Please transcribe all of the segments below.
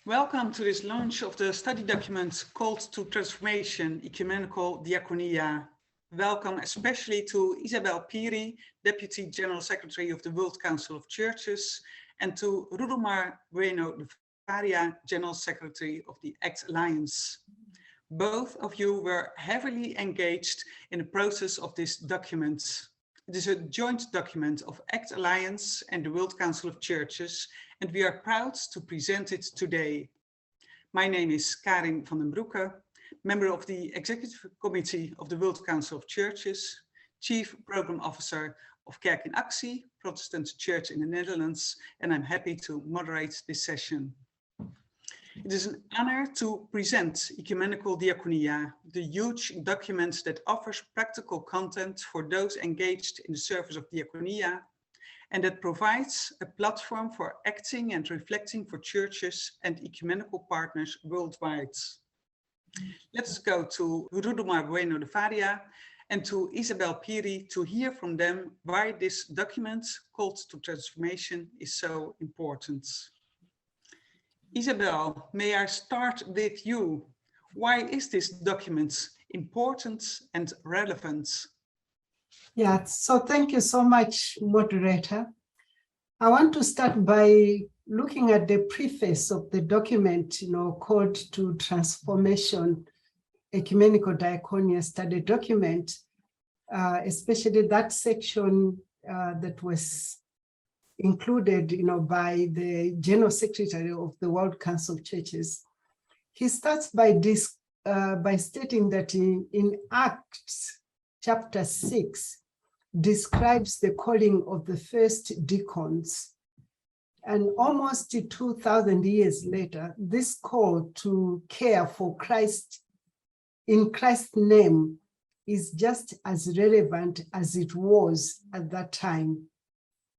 Welcome to this launch of the study document Called to Transformation, Ecumenical Diakonia. Welcome especially to Isabel Piri, Deputy General Secretary of the World Council of Churches, and to Rudolmar Bueno de Faria, General Secretary of the ACT Alliance. Both of you were heavily engaged in the process of this document. It is a joint document of ACT Alliance and the World Council of Churches, and we are proud to present it today. My name is Karin van den Broeke, member of the Executive Committee of the World Council of Churches, Chief Program Officer of Kerk in Actie, Protestant Church in the Netherlands, and I'm happy to moderate this session. It is an honor to present Ecumenical Diakonia, the huge document that offers practical content for those engaged in the service of diaconia, and that provides a platform for acting and reflecting for churches and ecumenical partners worldwide. Let's go to Rudolmar Bueno de Faria and to Isabel Piri to hear from them why this document, Called to Transformation, is so important. Isabel, may I start with you? Why is this document important and relevant? Yeah, so thank you so much, moderator. I want to start by looking at the preface of the document, Called to Transformation, Ecumenical Diakonia study document, especially that section that was included, by the General Secretary of the World Council of Churches. He starts by stating that in Acts chapter 6 describes the calling of the first deacons. And almost 2,000 years later, this call to care for Christ in Christ's name is just as relevant as it was at that time.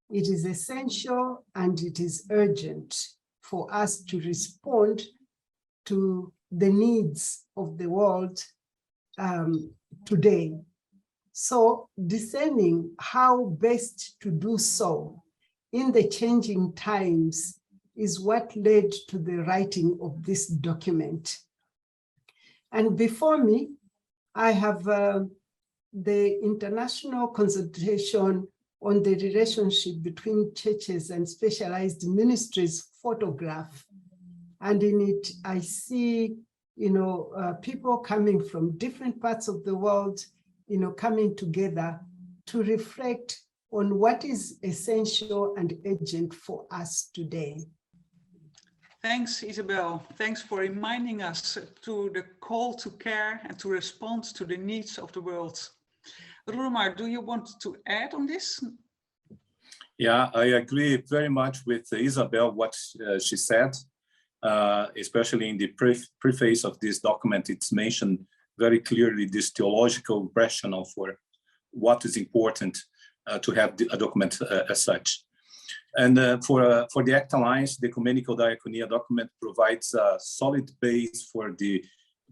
It is essential and it is urgent for us to respond to the needs of the world today. So discerning how best to do so in the changing times is what led to the writing of this document. And before me, I have the International Consultation on the Relationship between Churches and Specialized Ministries photograph. And in it, I see, people coming from different parts of the world, coming together to reflect on what is essential and urgent for us today. Thanks, Isabel. Thanks for reminding us to the call to care and to respond to the needs of the world. Rudolmar, do you want to add on this? Yeah, I agree very much with Isabel, what she said, especially in the preface of this document. It's mentioned very clearly this theological rationale for what is important to have a document as such. And for the ACT Alliance, the Ecumenical Diakonia document provides a solid base for the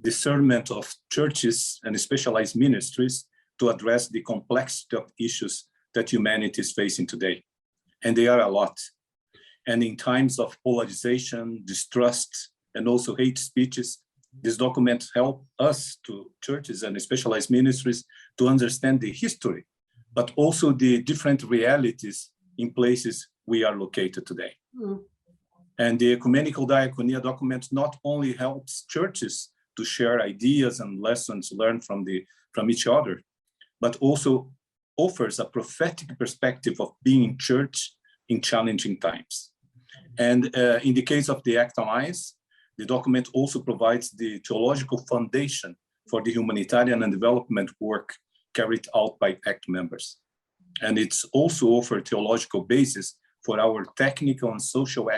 discernment of churches and specialized ministries to address the complexity of issues that humanity is facing today. And they are a lot. And in times of polarization, distrust, and also hate speeches, this document helps us to churches and specialized ministries to understand the history, but also the different realities in places we are located today. Mm. And the Ecumenical Diakonia document not only helps churches to share ideas and lessons learned from each other, but also offers a prophetic perspective of being in church in challenging times. And in the case of the ACT Alliance, the document also provides the theological foundation for the humanitarian and development work carried out by ACT members. And it's also offered theological basis for our technical and social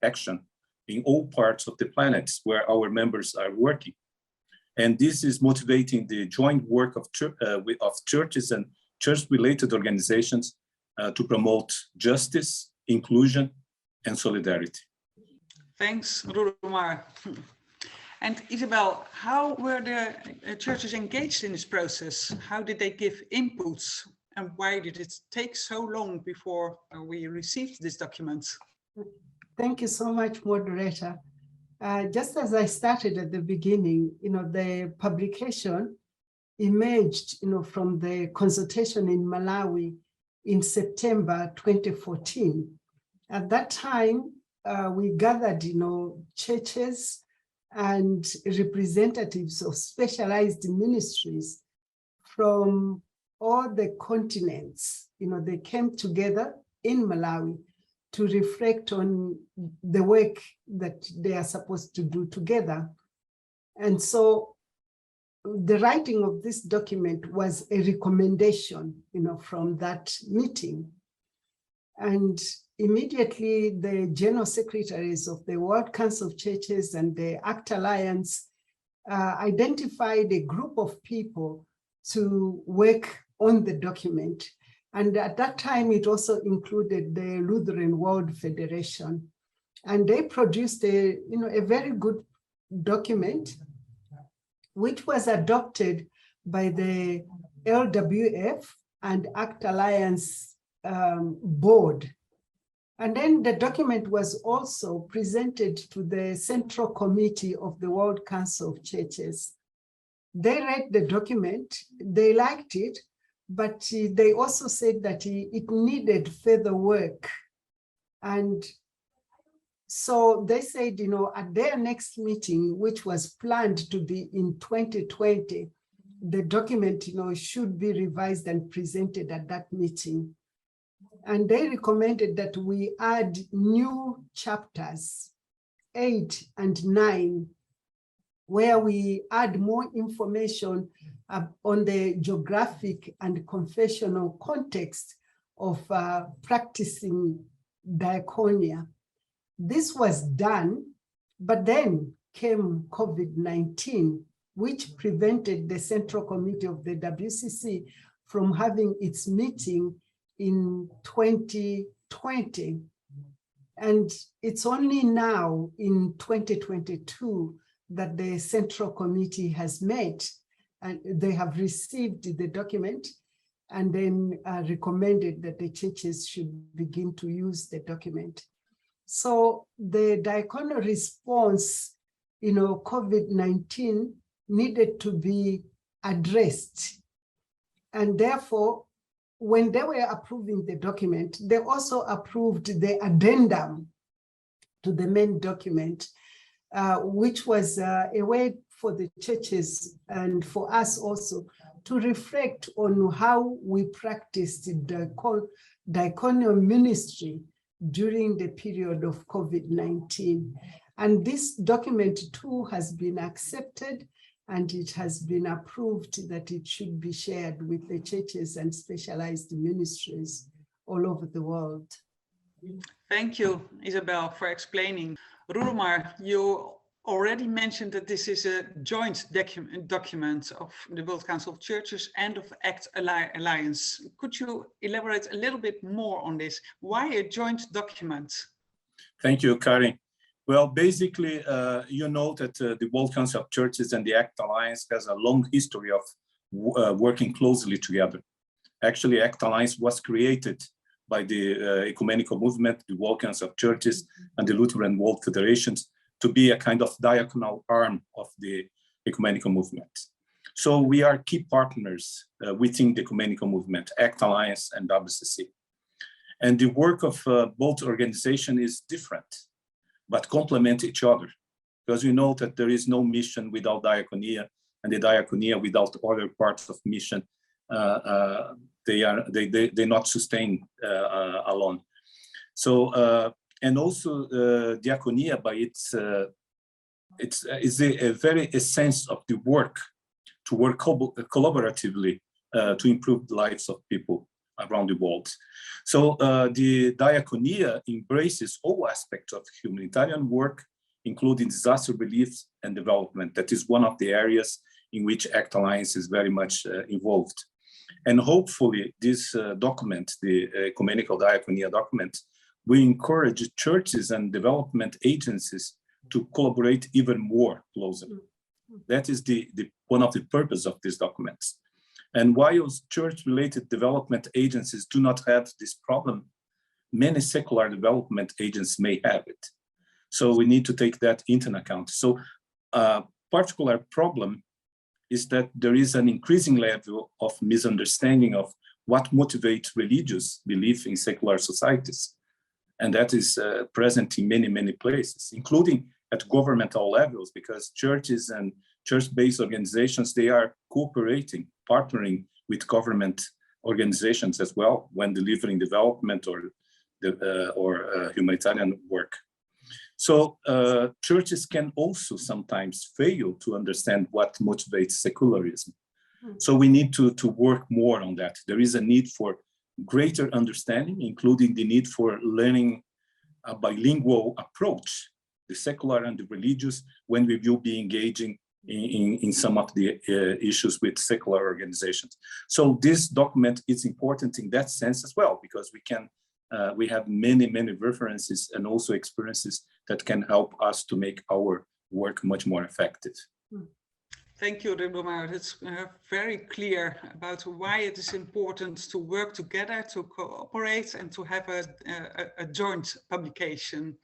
action in all parts of the planet where our members are working. And this is motivating the joint work of churches and church-related organizations to promote justice, inclusion, and solidarity. Thanks, Rudolmar. And Isabel, how were the churches engaged in this process? How did they give inputs? And why did it take so long before we received this document? Thank you so much, moderator. Just as I started at the beginning, the publication emerged, from the consultation in Malawi in September 2014. At that time, we gathered, churches and representatives of specialized ministries from all the continents. They came together in Malawi to reflect on the work that they are supposed to do together. And so the writing of this document was a recommendation, from that meeting. And immediately the general secretaries of the World Council of Churches and the ACT Alliance identified a group of people to work on the document. And at that time, it also included the Lutheran World Federation. And they produced a very good document, which was adopted by the LWF and ACT Alliance board. And then the document was also presented to the Central Committee of the World Council of Churches. They read the document, they liked it, but they also said that it needed further work. And so they said, at their next meeting, which was planned to be in 2020, the document, should be revised and presented at that meeting. And they recommended that we add new chapters, 8 and 9, where we add more information on the geographic and confessional context of practicing diaconia. This was done, but then came COVID-19, which prevented the Central Committee of the WCC from having its meeting in 2020. And it's only now in 2022 that the Central Committee has met, and they have received the document and then recommended that the churches should begin to use the document. So the diaconal response, COVID-19 needed to be addressed. And therefore, when they were approving the document, they also approved the addendum to the main document, which was a way for the churches and for us also to reflect on how we practiced the diaconal ministry during the period of COVID-19. And this document too has been accepted, and it has been approved that it should be shared with the churches and specialized ministries all over the world. Thank you, Isabel, for explaining. Rurumar, you already mentioned that this is a joint document of the World Council of Churches and of ACT Alliance. Could you elaborate a little bit more on this? Why a joint document? Thank you, Karin. Well, basically, you know that the World Council of Churches and the ACT Alliance has a long history of working closely together. Actually, ACT Alliance was created by the Ecumenical Movement, the World Council of Churches, and the Lutheran World Federations to be a kind of diaconal arm of the Ecumenical Movement. So we are key partners within the Ecumenical Movement, ACT Alliance and WCC. And the work of both organizations is different, but complement each other, because we know that there is no mission without diaconia, and the diaconia without other parts of mission, they not sustain alone. So, and also diaconia by its is a very essence of the work, to work collaboratively to improve the lives of people around the world. So the diaconia embraces all aspects of humanitarian work, including disaster relief and development. That is one of the areas in which ACT Alliance is very much involved. And hopefully this document, the Ecumenical Diakonia document, will encourage churches and development agencies to collaborate even more closely. That is one of the purposes of these documents. And while church-related development agencies do not have this problem, many secular development agencies may have it. So we need to take that into account. So a particular problem is that there is an increasing level of misunderstanding of what motivates religious belief in secular societies. And that is present in many, many places, including at governmental levels, because churches and church-based organizations, they are cooperating, partnering with government organizations as well when delivering development or humanitarian work. So churches can also sometimes fail to understand what motivates secularism. So we need to work more on that. There is a need for greater understanding, including the need for learning a bilingual approach, the secular and the religious, when we will be engaging in some of the issues with secular organizations. So this document is important in that sense as well, because we have many, many references and also experiences that can help us to make our work much more effective. Thank you, Ribomar. It's very clear about why it is important to work together, to cooperate, and to have a joint publication.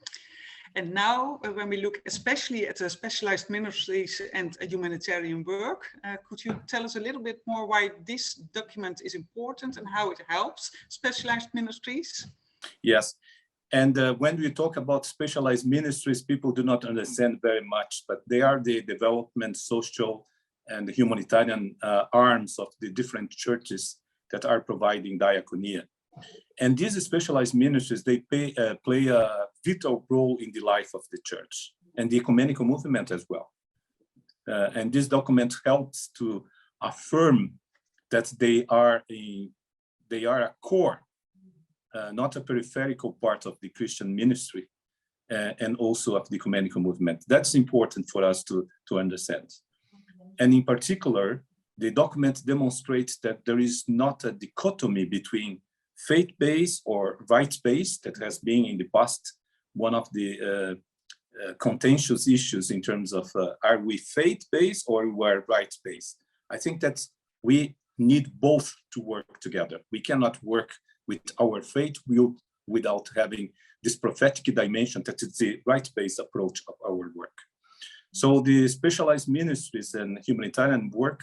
And now, when we look especially at the specialized ministries and humanitarian work, could you tell us a little bit more why this document is important and how it helps specialized ministries? Yes. And when we talk about specialized ministries, people do not understand very much, but they are the development, social, and the humanitarian arms of the different churches that are providing diaconia. And these specialized ministries, they play a vital role in the life of the church and the ecumenical movement as well. And this document helps to affirm that they are a core, not a peripheral part of the Christian ministry, and also of the ecumenical movement. That's important for us to understand. And in particular, the document demonstrates that there is not a dichotomy between faith-based or rights-based that has been in the past one of the contentious issues in terms of are we faith-based or we are rights-based. I think that we need both to work together. We cannot work with our faith without having this prophetic dimension that is the right-based approach of our work. So the specialized ministries and humanitarian work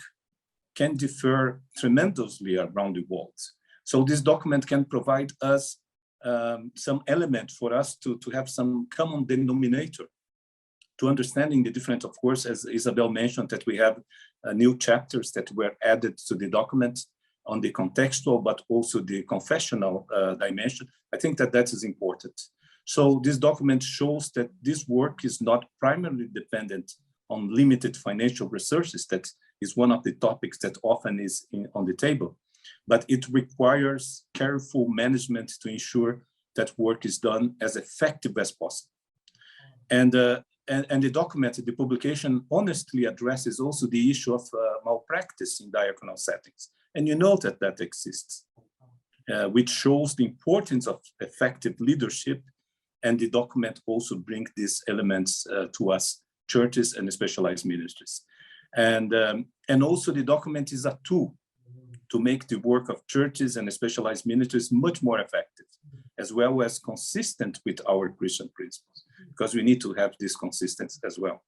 can differ tremendously around the world. So this document can provide us some element for us to have some common denominator to understanding the different, of course, as Isabel mentioned, that we have new chapters that were added to the document on the contextual, but also the confessional dimension. I think that that is important. So this document shows that this work is not primarily dependent on limited financial resources. That is one of the topics that often is on the table, but it requires careful management to ensure that work is done as effective as possible. And the document, the publication honestly addresses also the issue of malpractice in diaconal settings. And you know that that exists, which shows the importance of effective leadership. And the document also brings these elements to us, churches and specialized ministries. And also the document is a tool to make the work of churches and specialized ministries much more effective, as well as consistent with our Christian principles, because we need to have this consistency as well.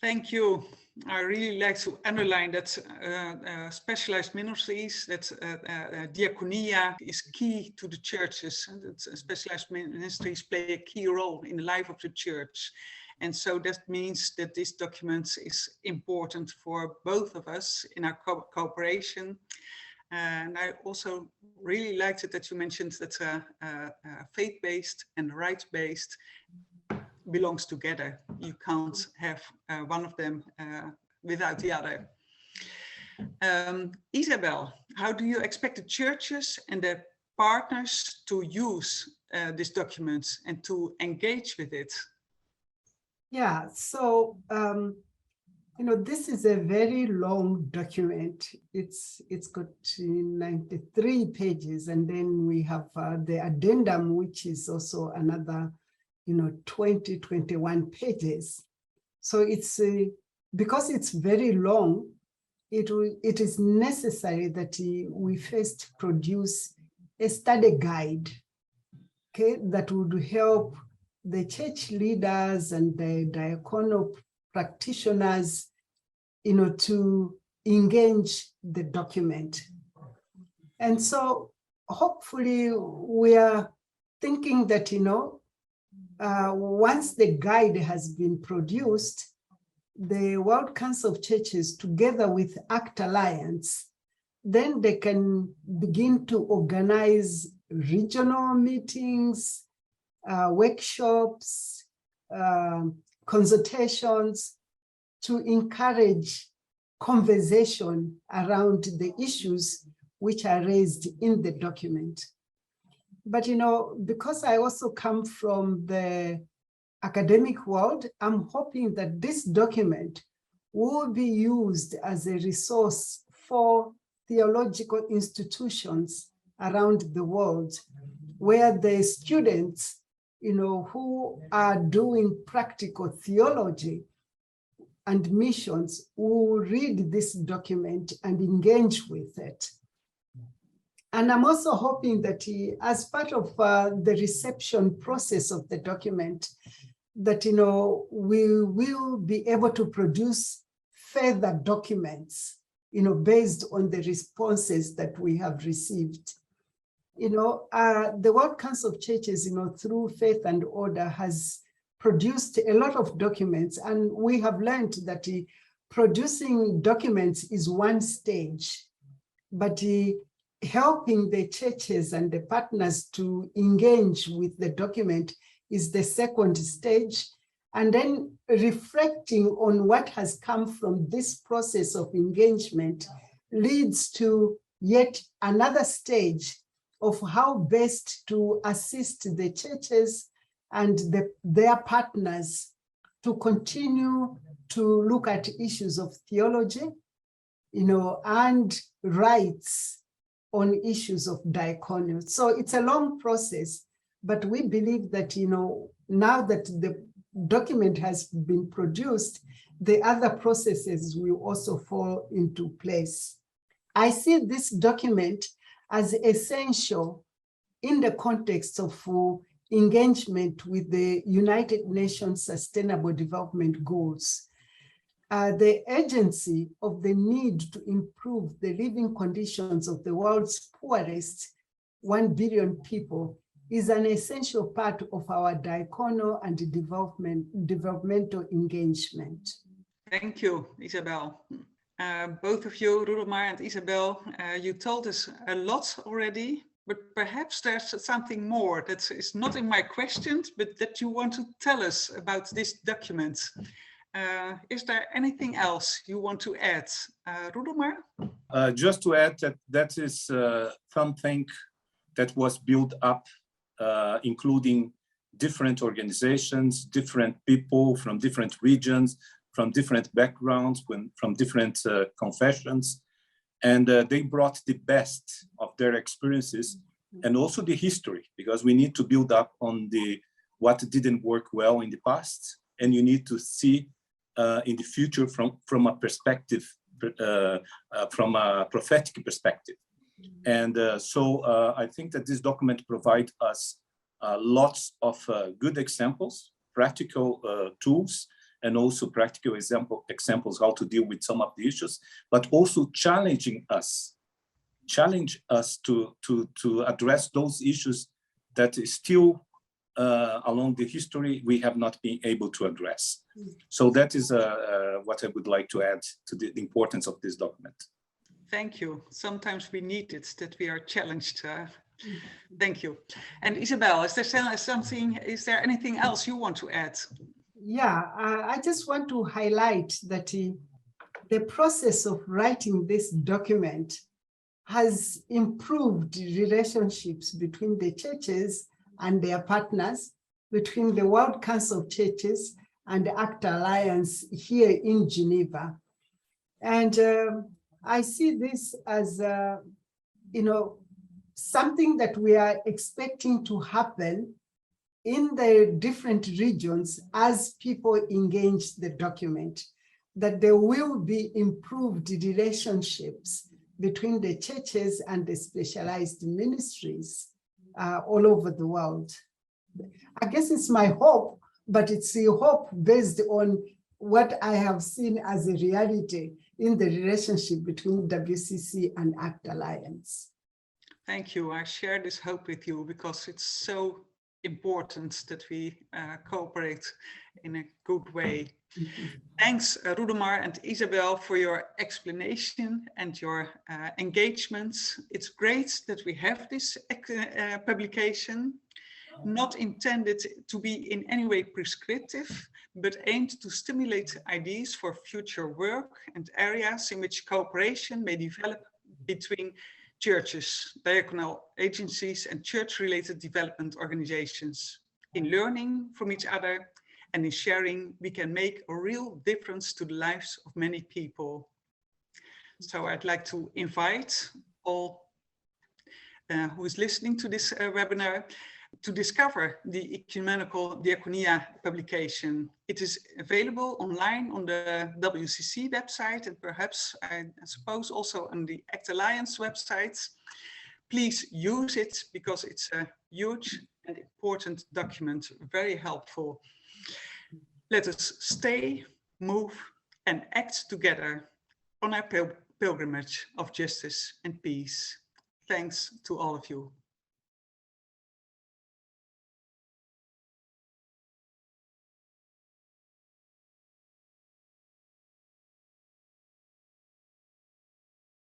Thank you. I really like to underline that specialized ministries, that diaconia is key to the churches, and that specialized ministries play a key role in the life of the church. And so that means that this document is important for both of us in our cooperation. And I also really liked it that you mentioned that faith-based and rights-based belongs together. You can't have one of them without the other. Isabel, how do you expect the churches and their partners to use this document and to engage with it? Yeah, so you know, this is a very long document. It's got 93 pages, and then we have the addendum, which is also another 21 pages. So it's because it's very long, it is necessary that we first produce a study guide, okay, that would help the church leaders and the diaconal practitioners, to engage the document. And so hopefully we are thinking that, once the guide has been produced, the World Council of Churches, together with ACT Alliance, then they can begin to organize regional meetings, workshops, consultations, to encourage conversation around the issues which are raised in the document. But, because I also come from the academic world, I'm hoping that this document will be used as a resource for theological institutions around the world, where the students, who are doing practical theology and missions will read this document and engage with it. And I'm also hoping that as part of the reception process of the document, that, we will be able to produce further documents, based on the responses that we have received. The World Council of Churches, through Faith and Order, has produced a lot of documents, and we have learned that producing documents is one stage, but helping the churches and the partners to engage with the document is the second stage. And then reflecting on what has come from this process of engagement leads to yet another stage of how best to assist the churches and their partners to continue to look at issues of theology, and rights on issues of diaconia. So it's a long process, but we believe that, now that the document has been produced, the other processes will also fall into place. I see this document as essential in the context of engagement with the United Nations Sustainable Development Goals. The urgency of the need to improve the living conditions of the world's poorest 1 billion people is an essential part of our diaconal and developmental engagement. Thank you, Isabel. Both of you, Rudelmar and Isabel, you told us a lot already, but perhaps there's something more that is not in my questions, but that you want to tell us about this document. Is there anything else you want to add? Rudelmar? Just to add that is something that was built up, including different organizations, different people from different regions, from different backgrounds, from different confessions. And they brought the best of their experiences and also the history, because we need to build up on what didn't work well in the past. And you need to see in the future from a perspective, from a prophetic perspective. And so I think that this document provides us lots of good examples, practical tools, and also practical examples how to deal with some of the issues, but also challenge us to address those issues that is still along the history we have not been able to address. So that is what I would like to add to the importance of this document. Thank you. Sometimes we need it, that we are challenged. Thank you. And Isabel, is there anything else you want to add? Yeah, I just want to highlight that the process of writing this document has improved relationships between the churches and their partners, between the World Council of Churches and the ACT Alliance here in Geneva. And I see this as, something that we are expecting to happen in the different regions as people engage the document, that there will be improved relationships between the churches and the specialized ministries all over the world. I guess it's my hope, but it's a hope based on what I have seen as a reality in the relationship between WCC and ACT Alliance. Thank you. I share this hope with you because it's so important that we cooperate in a good way. Thanks, Rudemar and Isabel, for your explanation and your engagements. It's great that we have this publication, not intended to be in any way prescriptive, but aimed to stimulate ideas for future work and areas in which cooperation may develop between churches, diaconal agencies, and church-related development organizations. In learning from each other and in sharing, we can make a real difference to the lives of many people. So I'd like to invite all who is listening to this webinar to discover the Ecumenical Diakonia publication. It is available online on the WCC website and perhaps, I suppose, also on the ACT Alliance website. Please use it because it's a huge and important document, very helpful. Let us stay, move, and act together on our pilgrimage of justice and peace. Thanks to all of you.